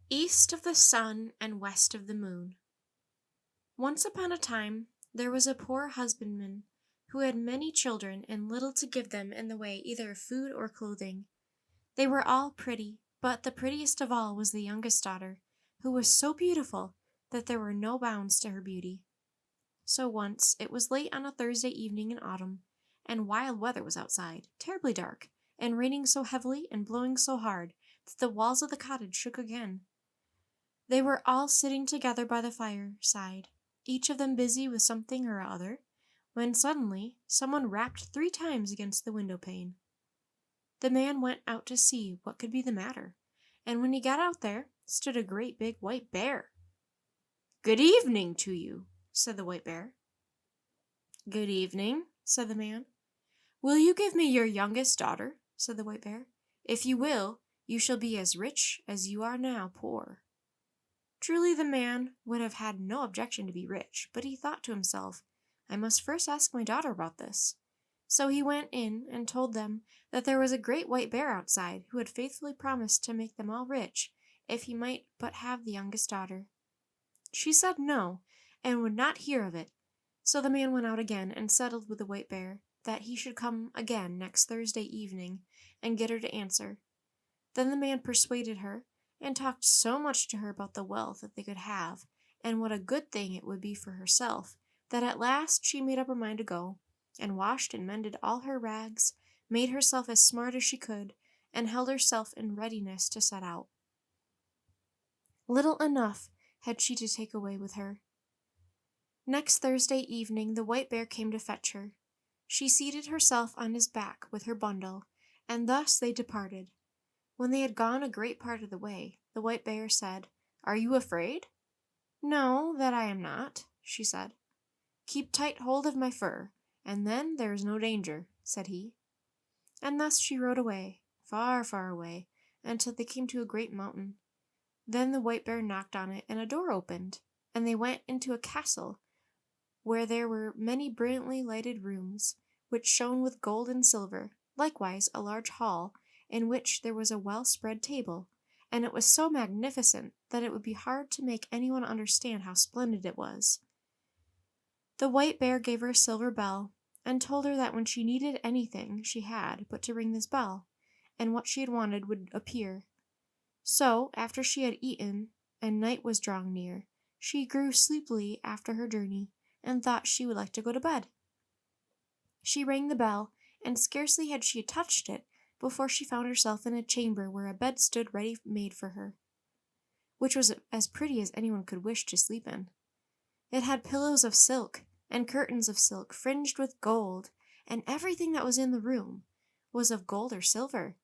East of the sun and west of the moon. Once upon a time there was a poor husbandman who had many children and little to give them in the way either of food or clothing. They were all pretty, but the prettiest of all was the youngest daughter, who was so beautiful that there were no bounds to her beauty. So once it was late on a Thursday evening in autumn, and wild weather was outside, terribly dark, and raining so heavily and blowing so hard that the walls of the cottage shook again. They were all sitting together by the fireside, each of them busy with something or other, when suddenly someone rapped 3 times against the window pane. The man went out to see what could be the matter, and when he got out there stood a great big white bear. "Good evening to you," said the white bear. "Good evening," said the man. "Will you give me your youngest daughter?" said the white bear. "If you will, you shall be as rich as you are now poor." Truly the man would have had no objection to be rich, but he thought to himself, "I must first ask my daughter about this." So he went in and told them that there was a great white bear outside who had faithfully promised to make them all rich if he might but have the youngest daughter. She said no, and would not hear of it. So the man went out again and settled with the white bear that he should come again next Thursday evening and get her to answer. Then the man persuaded her, and talked so much to her about the wealth that they could have, and what a good thing it would be for herself, that at last she made up her mind to go, and washed and mended all her rags, made herself as smart as she could, and held herself in readiness to set out. Little enough had she to take away with her. Next Thursday evening the white bear came to fetch her. She seated herself on his back with her bundle, and thus they departed. When they had gone a great part of the way, the white bear said, "Are you afraid?" "No, that I am not," she said. "Keep tight hold of my fur, and then there is no danger," said he. And thus she rode away, far, far away, until they came to a great mountain. Then the white bear knocked on it, and a door opened, and they went into a castle where there were many brilliantly lighted rooms, which shone with gold and silver, likewise a large hall, in which there was a well-spread table, and it was so magnificent that it would be hard to make anyone understand how splendid it was. The white bear gave her a silver bell, and told her that when she needed anything she had but to ring this bell, and what she had wanted would appear. So, after she had eaten, and night was drawing near, she grew sleepy after her journey, and thought she would like to go to bed. She rang the bell, and scarcely had she touched it before she found herself in a chamber where a bed stood ready made for her, which was as pretty as anyone could wish to sleep in. It had pillows of silk, and curtains of silk fringed with gold, and everything that was in the room was of gold or silver.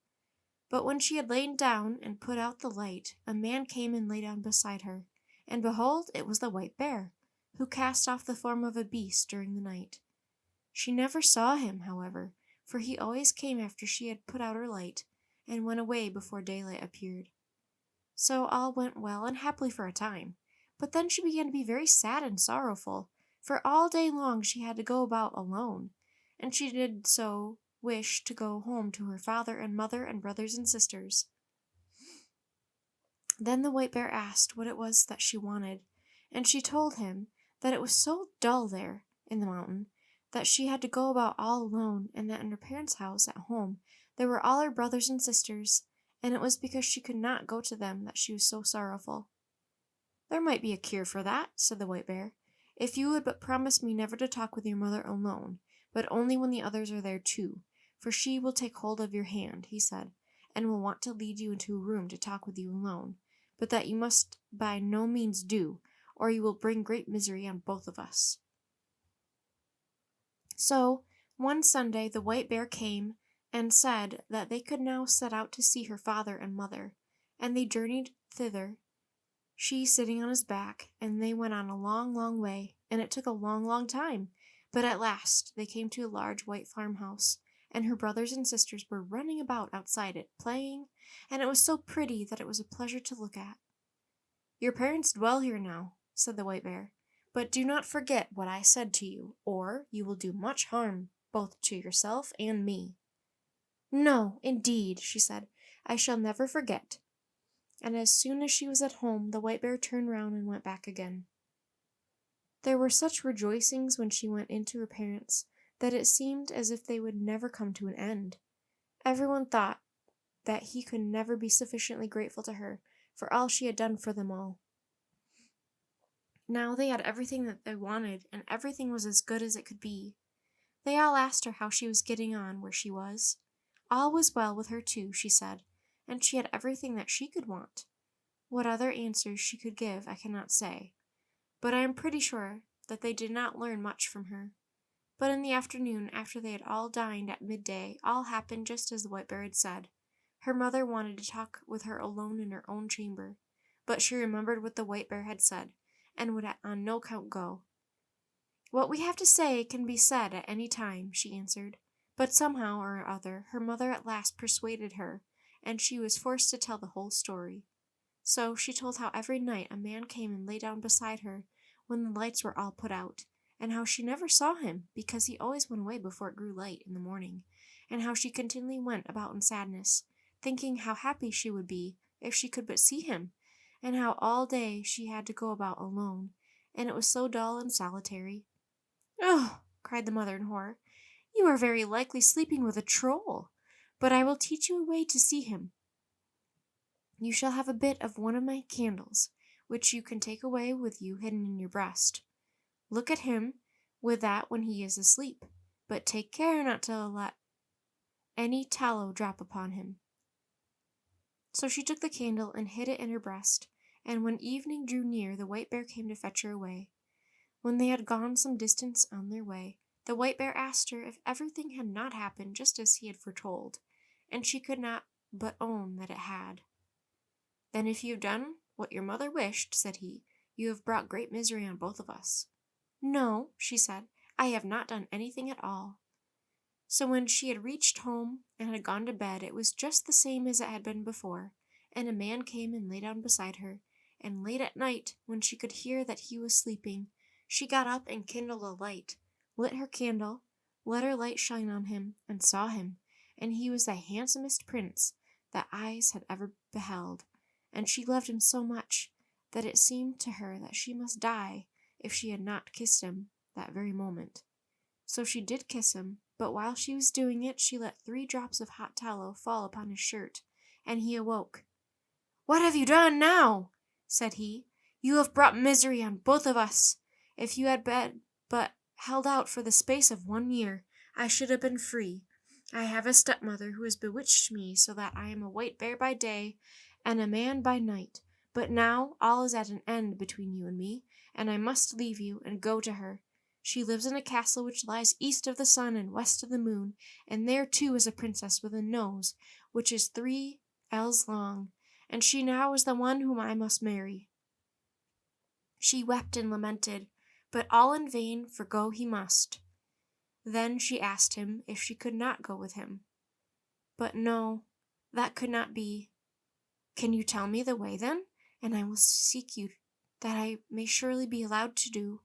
But when she had lain down and put out the light, a man came and lay down beside her, and behold, it was the white bear, who cast off the form of a beast during the night. She never saw him, however, for he always came after she had put out her light, and went away before daylight appeared. So all went well and happily for a time, but then she began to be very sad and sorrowful, for all day long she had to go about alone, and she did so wish to go home to her father and mother and brothers and sisters. Then the white bear asked what it was that she wanted, and she told him that it was so dull there in the mountain that she had to go about all alone, and that in her parents' house at home there were all her brothers and sisters, and it was because she could not go to them that she was so sorrowful. "There might be a cure for that," said the white bear, "if you would but promise me never to talk with your mother alone, but only when the others are there too, for she will take hold of your hand," he said, "and will want to lead you into a room to talk with you alone, but that you must by no means do, or you will bring great misery on both of us." So one Sunday the white bear came and said that they could now set out to see her father and mother, and they journeyed thither, she sitting on his back, and they went on a long, long way, and it took a long, long time, but at last they came to a large white farmhouse, and her brothers and sisters were running about outside it, playing, and it was so pretty that it was a pleasure to look at. "Your parents dwell here now," said the white bear, "but do not forget what I said to you, or you will do much harm both to yourself and me." "No, indeed," she said, "I shall never forget." and as soon as she was at home, the White Bear turned round and went back again. There were such rejoicings when she went in to her parents that it seemed as if they would never come to an end. Everyone thought that he could never be sufficiently grateful to her for all she had done for them all. Now they had everything that they wanted, and everything was as good as it could be. They all asked her how she was getting on where she was. All was well with her too, she said, and she had everything that she could want. What other answers she could give I cannot say, but I am pretty sure that they did not learn much from her. But in the afternoon, after they had all dined at midday, all happened just as the White Bear had said. Her mother wanted to talk with her alone in her own chamber, but she remembered what the White Bear had said, and would on no account go. "What we have to say can be said at any time," she answered. But somehow or other her mother at last persuaded her, and she was forced to tell the whole story. So she told how every night a man came and lay down beside her when the lights were all put out, and how she never saw him because he always went away before it grew light in the morning, and how she continually went about in sadness, thinking how happy she would be if she could but see him, and how all day she had to go about alone, and it was so dull and solitary. "Oh!" cried the mother in horror, "you are very likely sleeping with a troll, but I will teach you a way to see him. You shall have a bit of one of my candles, which you can take away with you hidden in your breast. Look at him with that when he is asleep, but take care not to let any tallow drop upon him." So she took the candle and hid it in her breast, and when evening drew near, the White Bear came to fetch her away. When they had gone some distance on their way, the White Bear asked her if everything had not happened just as he had foretold, and she could not but own that it had. "Then if you have done what your mother wished," said he, "you have brought great misery on both of us." "No," she said, "I have not done anything at all." So when she had reached home and had gone to bed, it was just the same as it had been before, and a man came and lay down beside her, and late at night, when she could hear that he was sleeping, she got up and kindled a light, lit her candle, let her light shine on him, and saw him, and he was the handsomest prince that eyes had ever beheld, and she loved him so much that it seemed to her that she must die if she had not kissed him that very moment. So she did kiss him, but while she was doing it she let 3 drops of hot tallow fall upon his shirt, and he awoke. "What have you done now?" said he. "You have brought misery on both of us. If you had but held out for the space of 1 year, I should have been free. I have a stepmother who has bewitched me so that I am a White Bear by day and a man by night, but now all is at an end between you and me, and I must leave you and go to her. She lives in a castle which lies east of the sun and west of the moon, and there too is a princess with a nose which is 3 ells long, and she now is the one whom I must marry." She wept and lamented, but all in vain, for go he must. Then she asked him if she could not go with him. But no, that could not be. "Can you tell me the way then, and I will seek you, that I may surely be allowed to do."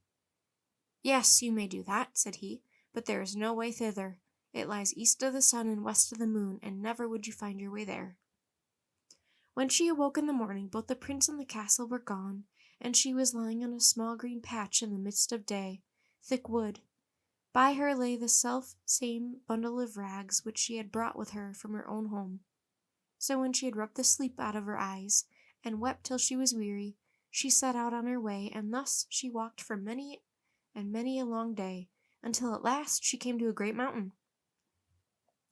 "Yes, you may do that," said he, "but there is no way thither. It lies east of the sun and west of the moon, and never would you find your way there." When she awoke in the morning, both the prince and the castle were gone, and she was lying on a small green patch in the midst of day, thick wood. By her lay the self-same bundle of rags which she had brought with her from her own home. So when she had rubbed the sleep out of her eyes, and wept till she was weary, she set out on her way, and thus she walked for many and many a long day, until at last she came to a great mountain.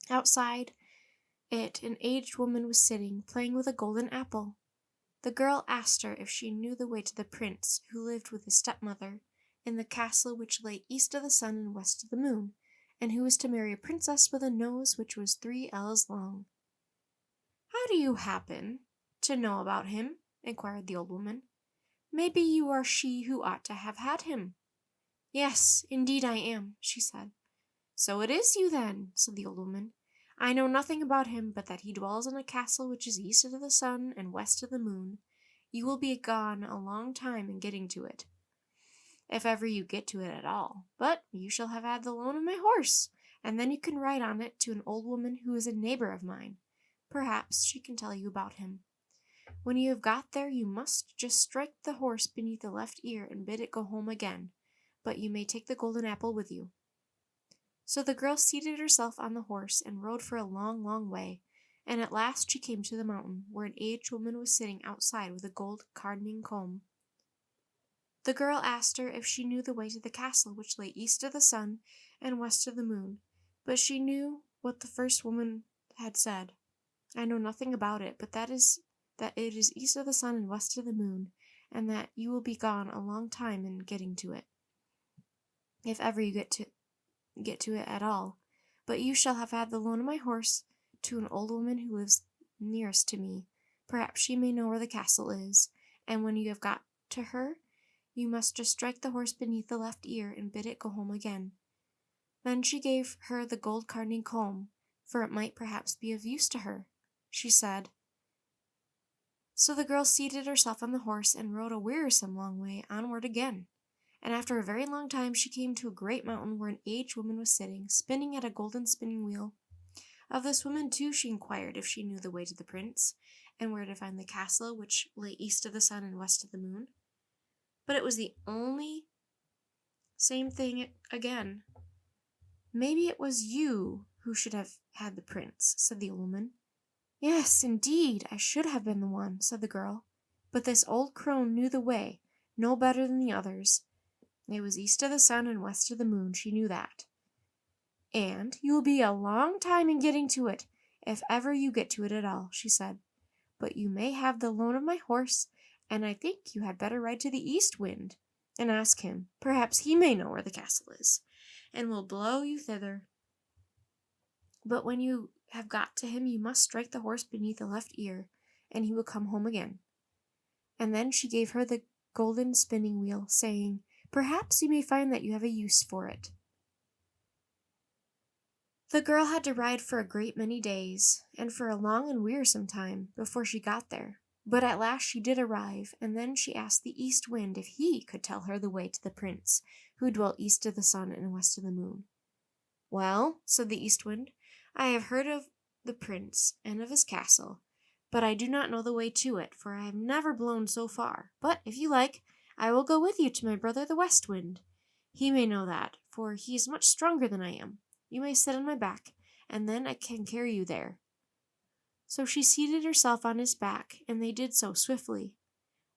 Outside it an aged woman was sitting, playing with a golden apple. The girl asked her if she knew the way to the prince who lived with his stepmother in the castle which lay east of the sun and west of the moon, and who was to marry a princess with a nose which was 3 ells long. "How do you happen to know about him?" inquired the old woman. "Maybe you are she who ought to have had him." "Yes, indeed I am," she said. "So it is you then," said the old woman. "I know nothing about him but that he dwells in a castle which is east of the sun and west of the moon. You will be gone a long time in getting to it, if ever you get to it at all, but you shall have had the loan of my horse, and then you can ride on it to an old woman who is a neighbor of mine. Perhaps she can tell you about him. When you have got there, you must just strike the horse beneath the left ear and bid it go home again, but you may take the golden apple with you." So the girl seated herself on the horse and rode for a long, long way, and at last she came to the mountain, where an aged woman was sitting outside with a gold gardening comb. The girl asked her if she knew the way to the castle which lay east of the sun and west of the moon, but she knew what the first woman had said. "I know nothing about it, but that it is east of the sun and west of the moon, and that you will be gone a long time in getting to it, if ever you get to it at all. But you shall have had the loan of my horse to an old woman who lives nearest to me. Perhaps she may know where the castle is, and when you have got to her, you must just strike the horse beneath the left ear and bid it go home again." Then she gave her the gold gardening comb, for it might perhaps be of use to her, she said. So the girl seated herself on the horse and rode a wearisome long way onward again. And after a very long time she came to a great mountain where an aged woman was sitting, spinning at a golden spinning wheel. Of this woman too she inquired if she knew the way to the prince, and where to find the castle which lay east of the sun and west of the moon. But it was the only same thing again. "Maybe it was you who should have had the prince," said the old woman. "Yes, indeed, I should have been the one," said the girl. "But this old crone knew the way no better than the others. It was east of the sun and west of the moon, she knew that. And you will be a long time in getting to it, if ever you get to it at all," she said. "But you may have the loan of my horse, and I think you had better ride to the east wind and ask him. Perhaps he may know where the castle is, and will blow you thither. But when you have got to him, you must strike the horse beneath the left ear, and he will come home again." And then she gave her the golden spinning wheel, saying, "Perhaps you may find that you have a use for it." The girl had to ride for a great many days, and for a long and wearisome time, before she got there. But at last she did arrive, and then she asked the east wind if he could tell her the way to the prince, who dwelt east of the sun and west of the moon. "Well," said the east wind, "I have heard of the prince and of his castle, but I do not know the way to it, for I have never blown so far. But if you like, I will go with you to my brother the west wind. He may know that, for he is much stronger than I am. You may sit on my back, and then I can carry you there." So she seated herself on his back, and they did so swiftly.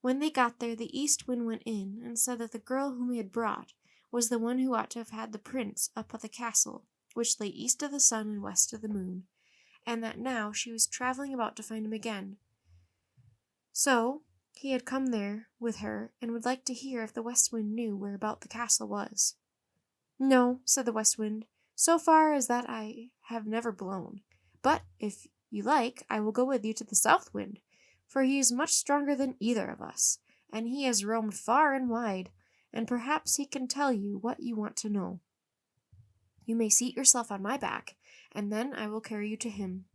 When they got there, the east wind went in and said that the girl whom he had brought was the one who ought to have had the prince up at the castle, which lay east of the sun and west of the moon, and that now she was travelling about to find him again. So he had come there with her, and would like to hear if the west wind knew whereabout the castle was. "No," said the west wind, "so far as that I have never blown. But if you like, I will go with you to the south wind, for he is much stronger than either of us, and he has roamed far and wide, and perhaps he can tell you what you want to know. You may seat yourself on my back, and then I will carry you to him."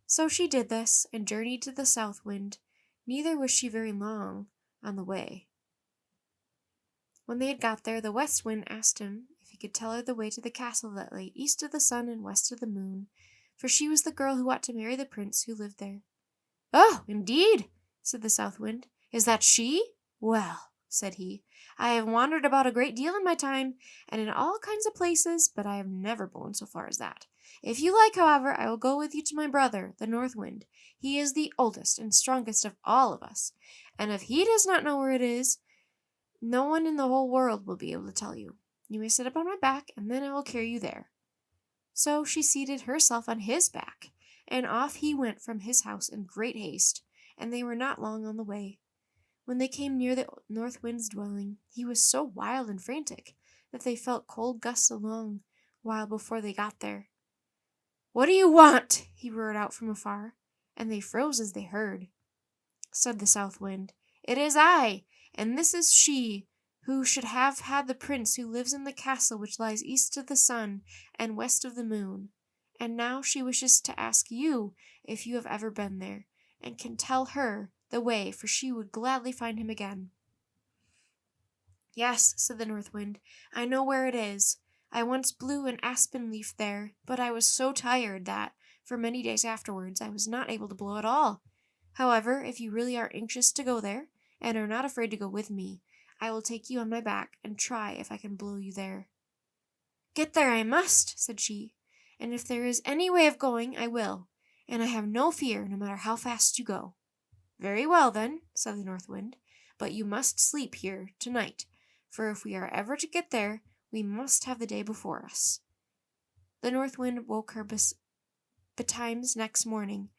So she did this, and journeyed to the south wind, neither was she very long on the way. When they had got there, the west wind asked him if he could tell her the way to the castle that lay east of the sun and west of the moon, for she was the girl who ought to marry the prince who lived there. "Oh, indeed," said the south wind. "Is that she? Well," said he, "I have wandered about a great deal in my time, and in all kinds of places, but I have never blown so far as that. If you like, however, I will go with you to my brother, the north wind. He is the oldest and strongest of all of us, and if he does not know where it is, no one in the whole world will be able to tell you. You may sit up on my back, and then I will carry you there." So she seated herself on his back, and off he went from his house in great haste, and they were not long on the way. When they came near the north wind's dwelling, he was so wild and frantic that they felt cold gusts a long while before they got there. "What do you want?" he roared out from afar, and they froze as they heard. Said the south wind, "It is I, and this is she who should have had the prince who lives in the castle which lies east of the sun and west of the moon. And now she wishes to ask you if you have ever been there, and can tell her the way, for she would gladly find him again." "Yes," said the north wind, "I know where it is. I once blew an aspen leaf there, but I was so tired that, for many days afterwards, I was not able to blow at all. However, if you really are anxious to go there, and are not afraid to go with me, I will take you on my back and try if I can blow you there." "Get there I must," said she, "and if there is any way of going, I will, and I have no fear, no matter how fast you go." "Very well, then," said the North Wind, "but you must sleep here tonight, for if we are ever to get there, we must have the day before us." The North Wind woke her betimes next morning,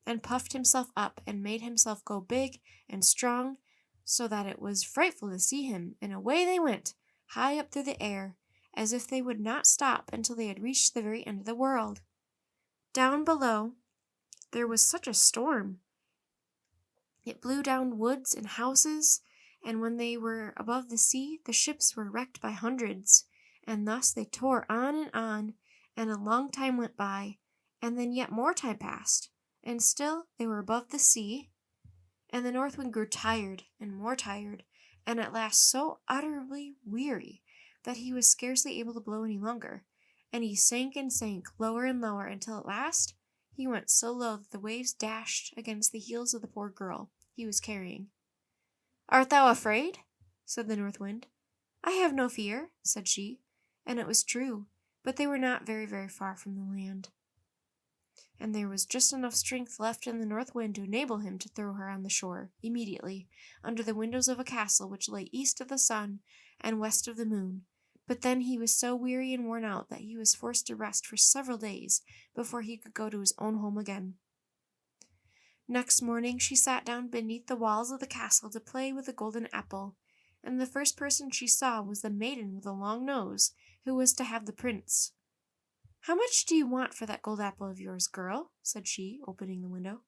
and puffed himself up and made himself go big and strong, so that it was frightful to see him, and away they went, high up through the air, as if they would not stop until they had reached the very end of the world. Down below there was such a storm. It blew down woods and houses, and when they were above the sea, the ships were wrecked by hundreds, and thus they tore on, and a long time went by, and then yet more time passed, and still they were above the sea, and the North Wind grew tired and more tired, and at last so utterly weary that he was scarcely able to blow any longer, and he sank and sank lower and lower until at last he went so low that the waves dashed against the heels of the poor girl he was carrying. "Art thou afraid?" said the North Wind. "I have no fear," said she, and it was true, but they were not very, very far from the land, and there was just enough strength left in the North Wind to enable him to throw her on the shore immediately, under the windows of a castle which lay east of the sun and west of the moon. But then he was so weary and worn out that he was forced to rest for several days before he could go to his own home again. Next morning she sat down beneath the walls of the castle to play with the golden apple, and the first person she saw was the maiden with the long nose, who was to have the prince. "How much do you want for that gold apple of yours, girl?" said she, opening the window.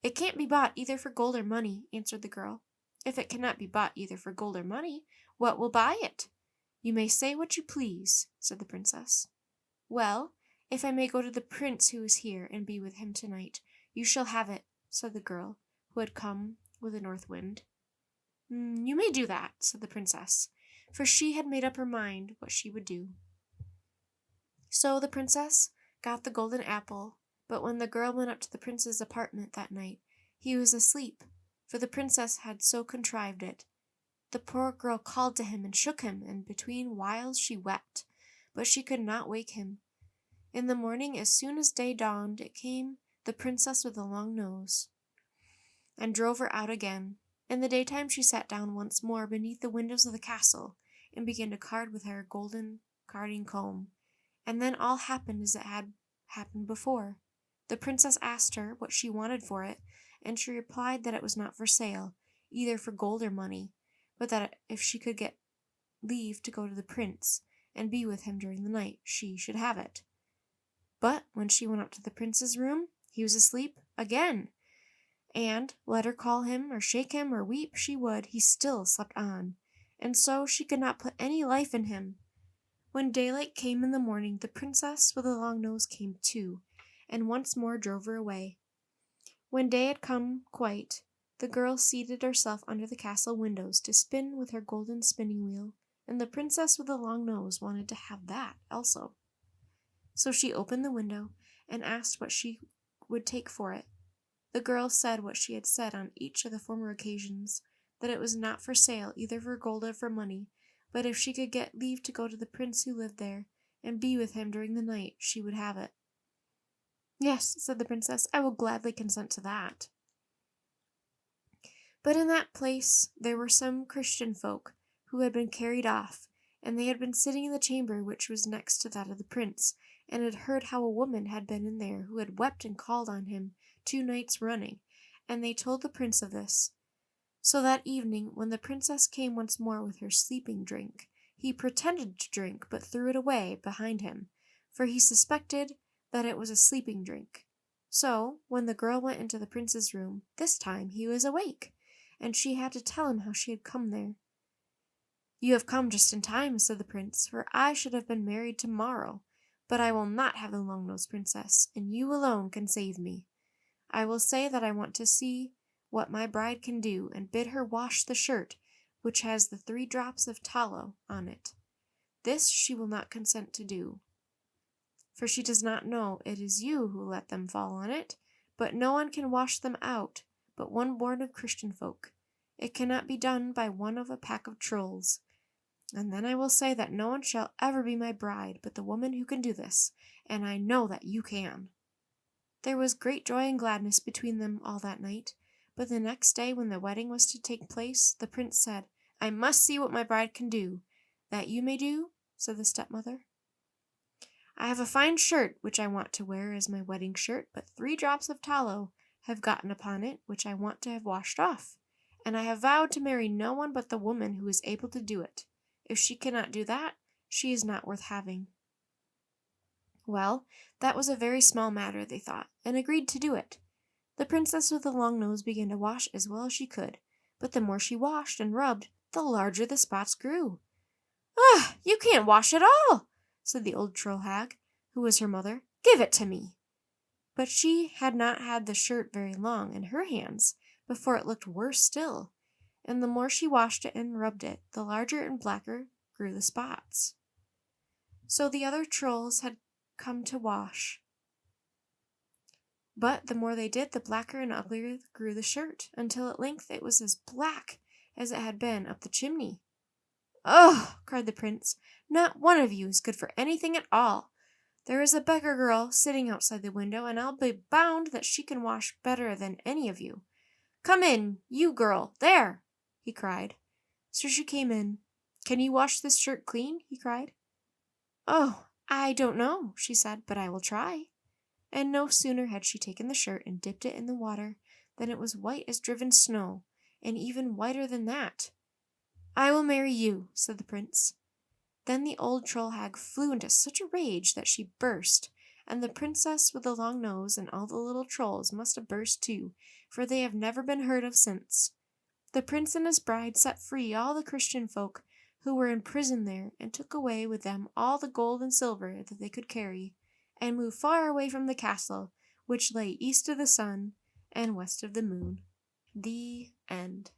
"It can't be bought either for gold or money," answered the girl. "If it cannot be bought either for gold or money, what will buy it?" "You may say what you please," said the princess. "Well, if I may go to the prince who is here and be with him tonight, you shall have it," said the girl, who had come with the North Wind. "You may do that," said the princess, for she had made up her mind what she would do. So the princess got the golden apple, but when the girl went up to the prince's apartment that night, he was asleep, for the princess had so contrived it. The poor girl called to him and shook him, and between whiles she wept, but she could not wake him. In the morning, as soon as day dawned, it came the princess with the long nose, and drove her out again. In the daytime she sat down once more beneath the windows of the castle, and began to card with her golden carding comb, and then all happened as it had happened before. The princess asked her what she wanted for it, and she replied that it was not for sale, either for gold or money, but that if she could get leave to go to the prince and be with him during the night, she should have it. But when she went up to the prince's room, he was asleep again, and let her call him or shake him or weep she would, he still slept on, and so she could not put any life in him. When daylight came in the morning, the princess with the long nose came too, and once more drove her away. When day had come quite, the girl seated herself under the castle windows to spin with her golden spinning wheel, and the princess with the long nose wanted to have that also. So she opened the window and asked what she would take for it. The girl said what she had said on each of the former occasions, that it was not for sale either for gold or for money, but if she could get leave to go to the prince who lived there, and be with him during the night, she would have it. "Yes," said the princess, "I will gladly consent to that." But in that place there were some Christian folk who had been carried off, and they had been sitting in the chamber which was next to that of the prince, and had heard how a woman had been in there who had wept and called on him 2 nights running, and they told the prince of this. So that evening, when the princess came once more with her sleeping drink, he pretended to drink, but threw it away behind him, for he suspected that it was a sleeping drink. So, when the girl went into the prince's room, this time he was awake, and she had to tell him how she had come there. "You have come just in time," said the prince, "for I should have been married tomorrow, but I will not have the long-nosed princess, and you alone can save me. I will say that I want to see what my bride can do, and bid her wash the shirt which has the 3 drops of tallow on it. This she will not consent to do, for she does not know it is you who let them fall on it, but no one can wash them out but one born of Christian folk. It cannot be done by one of a pack of trolls. And then I will say that no one shall ever be my bride but the woman who can do this, and I know that you can." There was great joy and gladness between them all that night, but the next day when the wedding was to take place, the prince said, "I must see what my bride can do." "That you may do," said the stepmother. "I have a fine shirt which I want to wear as my wedding shirt, but 3 drops of tallow have gotten upon it which I want to have washed off, and I have vowed to marry no one but the woman who is able to do it. If she cannot do that, she is not worth having." Well, that was a very small matter, they thought, and agreed to do it. The princess with the long nose began to wash as well as she could, but the more she washed and rubbed, the larger the spots grew. "Ah, you can't wash at all," said the old troll hag, who was her mother. "Give it to me." But she had not had the shirt very long in her hands before it looked worse still, and the more she washed it and rubbed it, the larger and blacker grew the spots. So the other trolls had come to wash, but the more they did, the blacker and uglier grew the shirt, until at length it was as black as it had been up the chimney. "Oh!" cried the prince, "not one of you is good for anything at all. There is a beggar girl sitting outside the window, and I'll be bound that she can wash better than any of you. Come in, you girl, there!" he cried. So she came in. "Can you wash this shirt clean?" he cried. "Oh, I don't know," she said, "but I will try." And no sooner had she taken the shirt and dipped it in the water than it was white as driven snow, and even whiter than that. "I will marry you," said the prince. Then the old troll hag flew into such a rage that she burst, and the princess with the long nose and all the little trolls must have burst too, for they have never been heard of since. The prince and his bride set free all the Christian folk who were in prison there, and took away with them all the gold and silver that they could carry, and moved far away from the castle, which lay east of the sun and west of the moon. The end.